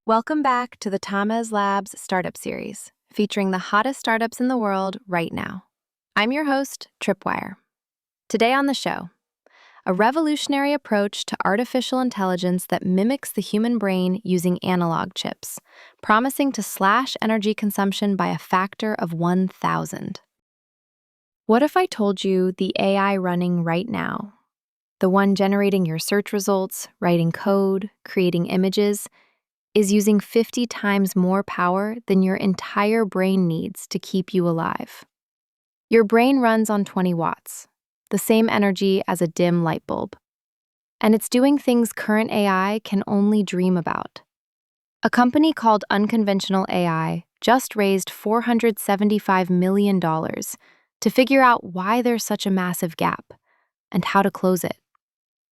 Welcome back to the Tamez Labs Startup Series, featuring the hottest startups in the world right now. I'm your host, Tripwire. Today on the show, a revolutionary approach to artificial intelligence that mimics the human brain using analog chips, promising to slash energy consumption by a factor of 1,000. What if I told you the AI running right now, the one generating your search results, writing code, creating images, is using 50 times more power than your entire brain needs to keep you alive? Your brain runs on 20 watts, the same energy as a dim light bulb. And it's doing things current AI can only dream about. A company called Unconventional AI just raised $475 million to figure out why there's such a massive gap and how to close it.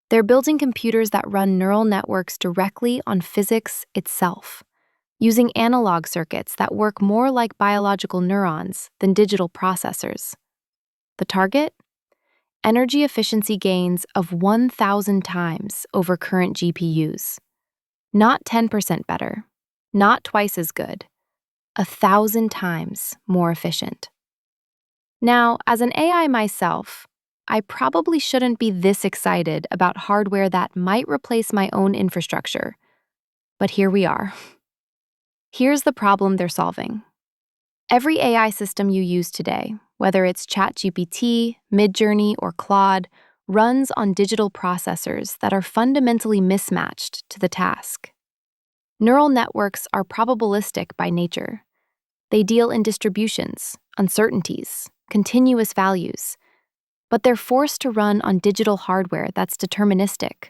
They're building computers that run neural networks directly on physics itself, using analog circuits that work more like biological neurons than digital processors. The target? Energy efficiency gains of 1,000 times over current GPUs. Not 10% better, not twice as good, 1,000 times more efficient. Now, as an AI myself, I probably shouldn't be this excited about hardware that might replace my own infrastructure. But here we are. Here's the problem they're solving. Every AI system you use today, whether it's ChatGPT, Midjourney, or Claude, runs on digital processors that are fundamentally mismatched to the task. Neural networks are probabilistic by nature. They deal in distributions, uncertainties, continuous values. But they're forced to run on digital hardware that's deterministic,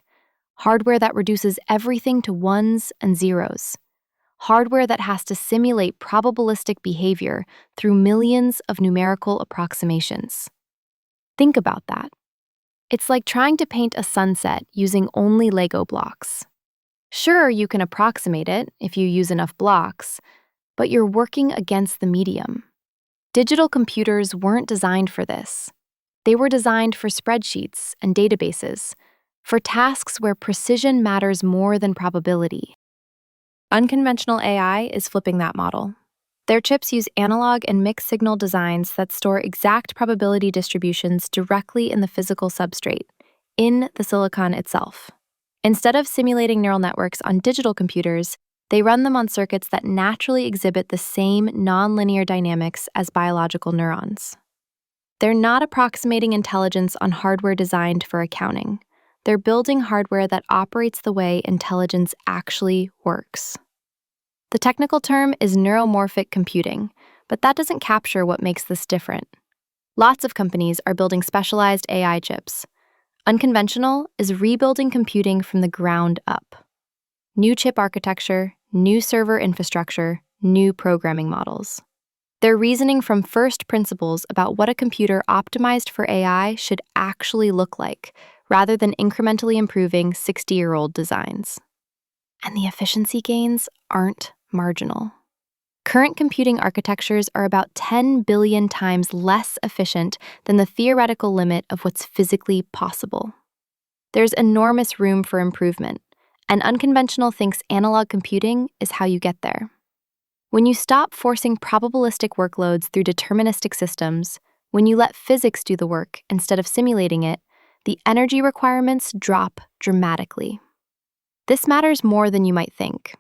hardware that reduces everything to ones and zeros, hardware that has to simulate probabilistic behavior through millions of numerical approximations. Think about that. It's like trying to paint a sunset using only Lego blocks. Sure, you can approximate it if you use enough blocks, but you're working against the medium. Digital computers weren't designed for this. They were designed for spreadsheets and databases, for tasks where precision matters more than probability. Unconventional AI is flipping that model. Their chips use analog and mixed signal designs that store exact probability distributions directly in the physical substrate, in the silicon itself. Instead of simulating neural networks on digital computers, they run them on circuits that naturally exhibit the same nonlinear dynamics as biological neurons. They're not approximating intelligence on hardware designed for accounting. They're building hardware that operates the way intelligence actually works. The technical term is neuromorphic computing, but that doesn't capture what makes this different. Lots of companies are building specialized AI chips. Unconventional is rebuilding computing from the ground up. New chip architecture, new server infrastructure, new programming models. They're reasoning from first principles about what a computer optimized for AI should actually look like, rather than incrementally improving 60-year-old designs. And the efficiency gains aren't marginal. Current computing architectures are about 10 billion times less efficient than the theoretical limit of what's physically possible. There's enormous room for improvement, and Unconventional thinks analog computing is how you get there. When you stop forcing probabilistic workloads through deterministic systems, when you let physics do the work instead of simulating it, the energy requirements drop dramatically. This matters more than you might think.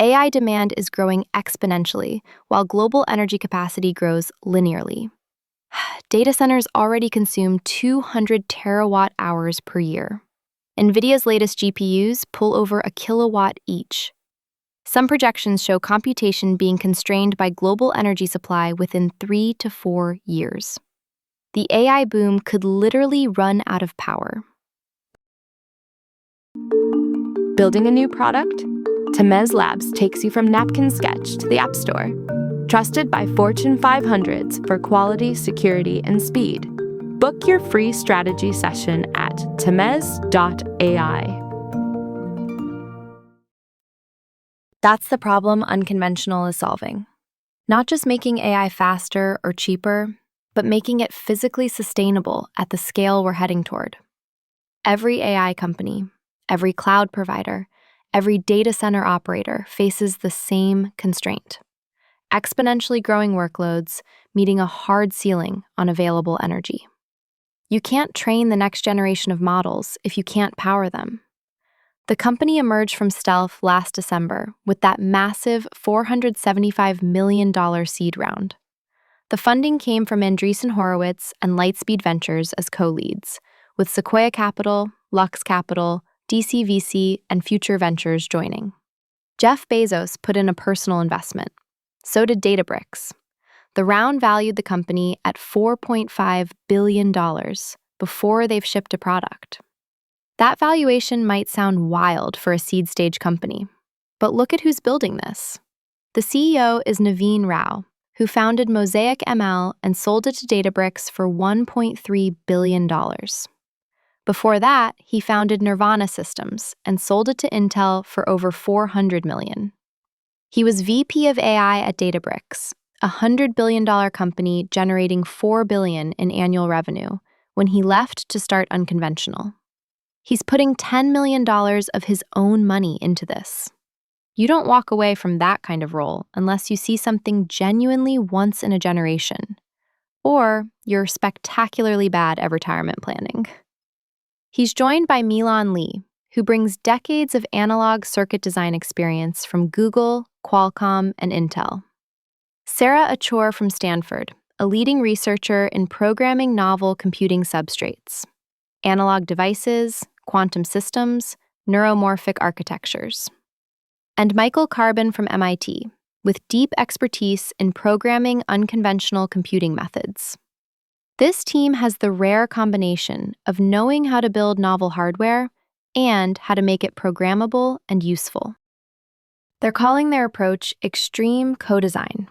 AI demand is growing exponentially, while global energy capacity grows linearly. Data centers already consume 200 terawatt hours per year. NVIDIA's latest GPUs pull over a kilowatt each. Some projections show computation being constrained by global energy supply within 3 to 4 years. The AI boom could literally run out of power. Building a new product? Tamez Labs takes you from napkin sketch to the App Store. Trusted by Fortune 500s for quality, security, and speed. Book your free strategy session at tamez.ai. That's the problem Unconventional is solving. Not just making AI faster or cheaper, but making it physically sustainable at the scale we're heading toward. Every AI company, every cloud provider, every data center operator faces the same constraint: exponentially growing workloads meeting a hard ceiling on available energy. You can't train the next generation of models if you can't power them. The company emerged from stealth last December with that massive $475 million seed round. The funding came from Andreessen Horowitz and Lightspeed Ventures as co-leads, with Sequoia Capital, Lux Capital, DCVC, and Future Ventures joining. Jeff Bezos put in a personal investment. So did Databricks. The round valued the company at $4.5 billion before they've shipped a product. That valuation might sound wild for a seed stage company, but look at who's building this. The CEO is Naveen Rao, who founded Mosaic ML and sold it to Databricks for $1.3 billion. Before that, he founded Nirvana Systems and sold it to Intel for over $400 million. He was VP of AI at Databricks, a $100 billion company generating $4 billion in annual revenue, when he left to start Unconventional. He's putting $10 million of his own money into this. You don't walk away from that kind of role unless you see something genuinely once in a generation, or you're spectacularly bad at retirement planning. He's joined by Milan Lee, who brings decades of analog circuit design experience from Google, Qualcomm, and Intel. Sarah Achor from Stanford, a leading researcher in programming novel computing substrates, analog devices, quantum systems, neuromorphic architectures. And Michael Carbon from MIT, with deep expertise in programming unconventional computing methods. This team has the rare combination of knowing how to build novel hardware and how to make it programmable and useful. They're calling their approach extreme co-design,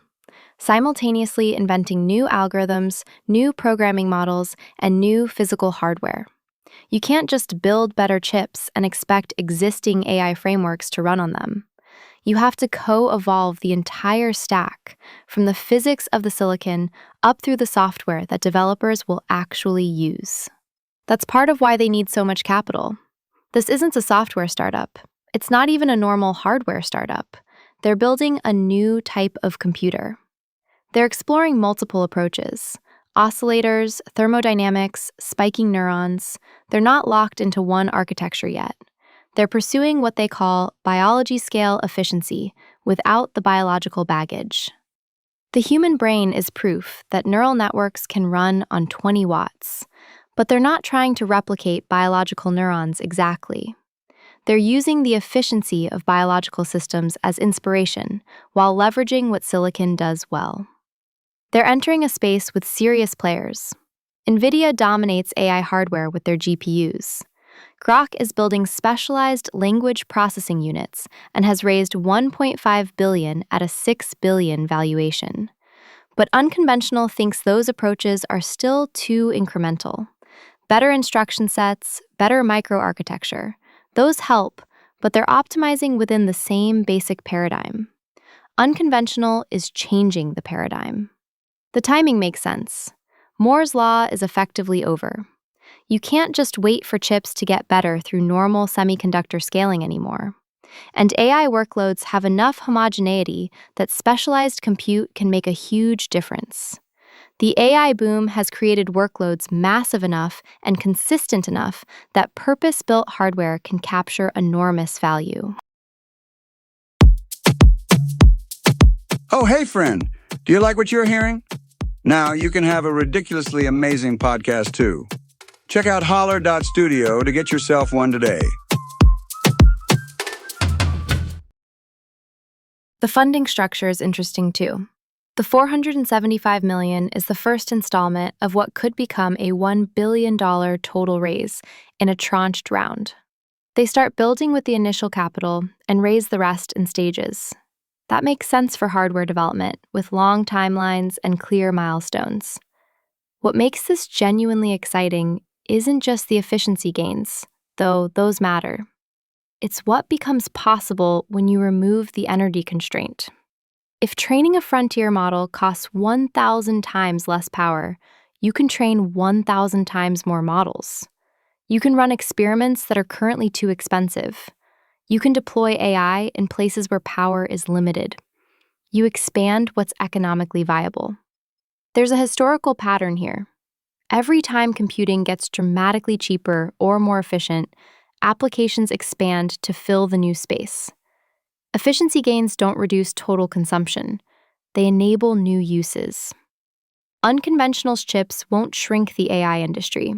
simultaneously inventing new algorithms, new programming models, and new physical hardware. You can't just build better chips and expect existing AI frameworks to run on them. You have to co-evolve the entire stack, from the physics of the silicon up through the software that developers will actually use. That's part of why they need so much capital. This isn't a software startup. It's not even a normal hardware startup. They're building a new type of computer. They're exploring multiple approaches: oscillators, thermodynamics, spiking neurons. They're not locked into one architecture yet. They're pursuing what they call biology-scale efficiency without the biological baggage. The human brain is proof that neural networks can run on 20 watts, but they're not trying to replicate biological neurons exactly. They're using the efficiency of biological systems as inspiration while leveraging what silicon does well. They're entering a space with serious players. NVIDIA dominates AI hardware with their GPUs. Grok is building specialized language processing units and has raised $1.5 billion at a $6 billion valuation. But Unconventional thinks those approaches are still too incremental. Better instruction sets, better microarchitecture, those help, but they're optimizing within the same basic paradigm. Unconventional is changing the paradigm. The timing makes sense. Moore's law is effectively over. You can't just wait for chips to get better through normal semiconductor scaling anymore. And AI workloads have enough homogeneity that specialized compute can make a huge difference. The AI boom has created workloads massive enough and consistent enough that purpose-built hardware can capture enormous value. Oh, hey, friend. Do you like what you're hearing? Now you can have a ridiculously amazing podcast, too. Check out holler.studio to get yourself one today. The funding structure is interesting, too. The $475 million is the first installment of what could become a $1 billion total raise in a tranched round. They start building with the initial capital and raise the rest in stages. That makes sense for hardware development, with long timelines and clear milestones. What makes this genuinely exciting isn't just the efficiency gains, though those matter. It's what becomes possible when you remove the energy constraint. If training a frontier model costs 1,000 times less power, you can train 1,000 times more models. You can run experiments that are currently too expensive. You can deploy AI in places where power is limited. You expand what's economically viable. There's a historical pattern here. Every time computing gets dramatically cheaper or more efficient, applications expand to fill the new space. Efficiency gains don't reduce total consumption. They enable new uses. Unconventional chips won't shrink the AI industry.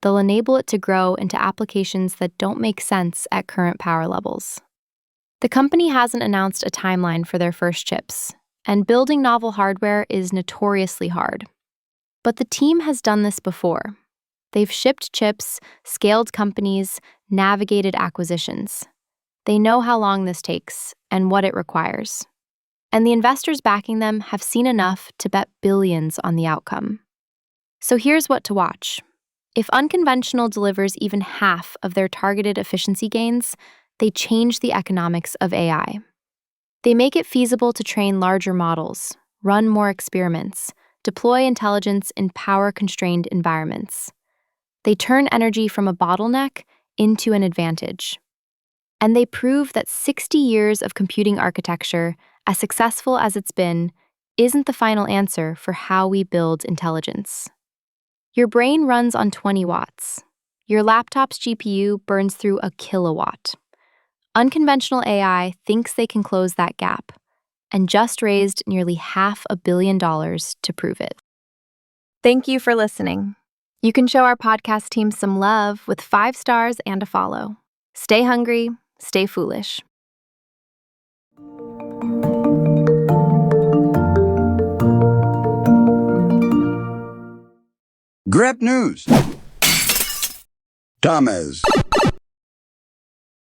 They'll enable it to grow into applications that don't make sense at current power levels. The company hasn't announced a timeline for their first chips, and building novel hardware is notoriously hard. But the team has done this before. They've shipped chips, scaled companies, navigated acquisitions. They know how long this takes and what it requires. And the investors backing them have seen enough to bet billions on the outcome. So here's what to watch. If Unconventional delivers even half of their targeted efficiency gains, they change the economics of AI. They make it feasible to train larger models, run more experiments, deploy intelligence in power-constrained environments. They turn energy from a bottleneck into an advantage. And they prove that 60 years of computing architecture, as successful as it's been, isn't the final answer for how we build intelligence. Your brain runs on 20 watts. Your laptop's GPU burns through a kilowatt. Unconventional AI thinks they can close that gap, and just raised nearly $500 million to prove it. Thank you for listening. You can show our podcast team some love with 5 stars and a follow. Stay hungry, stay foolish. Grep News. Thomas.